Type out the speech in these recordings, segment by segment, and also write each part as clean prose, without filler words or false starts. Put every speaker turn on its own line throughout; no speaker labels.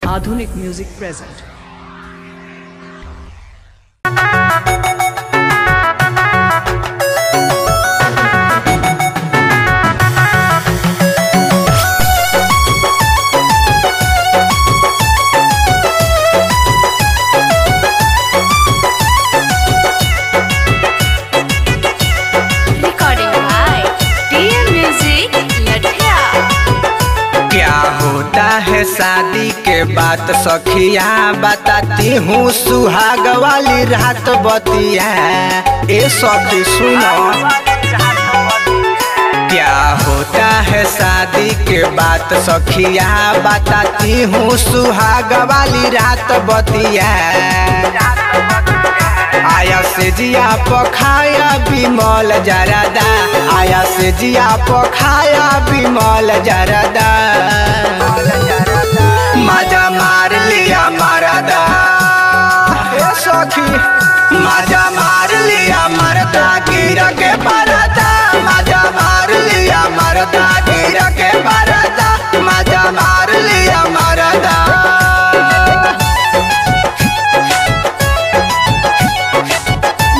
आधुनिक music present.
Recording by TM music Lathiya.
क्या होता है शादी के बात सखिया, बताती हूँ सुहाग वाली रात बतिया। ए सखी सुनो, क्या होता है शादी के बात सखिया, बताती हूँ सुहाग वाली रात बतिया। आया से जिया पखाया बिमल जरदा, आया से जिया पखाया बिमल जरदा। मजा मार लिया मरदा, हे सखी मजा मार लिया मरदा, गिर के परदा। मजा मार लिया मरदा, गिर के परदा। मजा मार लिया मरदा।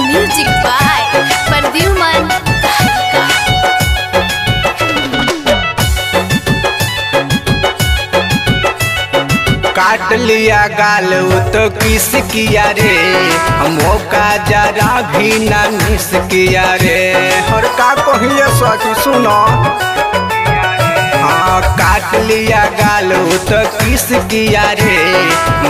म्यूजिक बाय प्रद्युमन तहलका।
काट लिया गाल तो किस किया रे, मौका जरा भी न मिस किया रे। और का कहिए सखी सुनो, हाँ काट लिया गाल तो किस किया रे,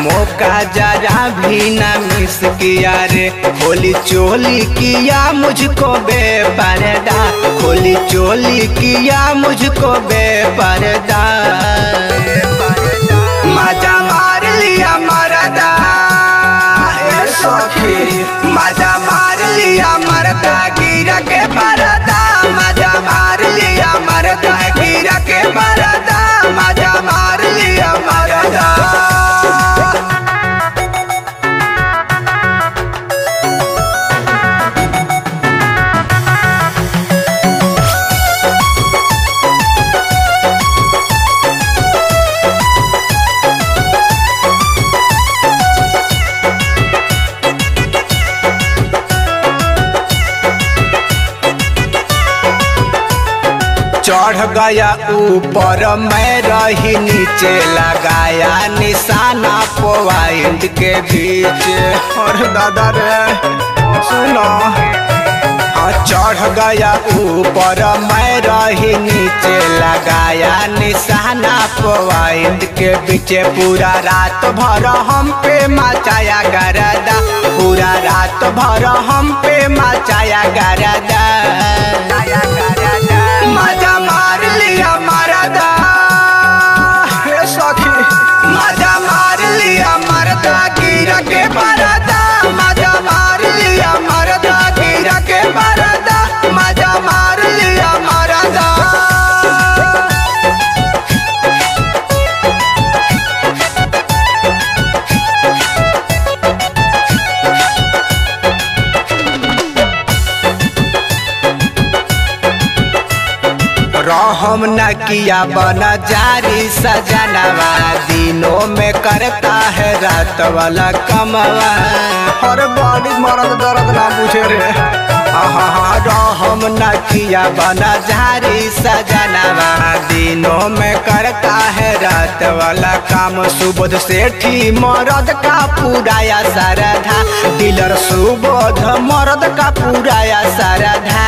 मौका जरा भी न मिस किया रे। खोली चोली किया मुझको बेपर्दा, खोली चोली किया मुझको बेपर्दा। मजा मार लिया मरदा, ए सखी मजा मार लिया मरदा, गिर के परदा। मजा मार लिया मरदा, गिर के परदा। मजा मार लिया मरदा। चढ़ गया ऊपर मैं रही नीचे, लगाया निशाना पॉइंट के बीच। और दादा रे सुनो, हाँ चढ़ गया ऊपर मैं रही नीचे, लगाया निशाना पॉइंट के बीच। पूरा रात भर हम पे मचाया गरदा, पूरा रात भर हम पे मचाया गरदा। मजा मार लिया मरदा, हे सखी मजा मार लिया मरदा, गिर के परदा। मजा मार लिया मरदा, गिर के परदा। मजा मार लिया मरदा। रहम न किया बना जारी सजनवा, दिनों में करता है रात वाला कमवा। हर बड़ी मरद दर्द ना पूछे रे, रहम न किया बना जारी सजनवा, दिनों में करता है रात वाला काम। सुबोध सेठी मरद का पुराया सरधा, डीलर सुबोध मरद का पुराया सरधा।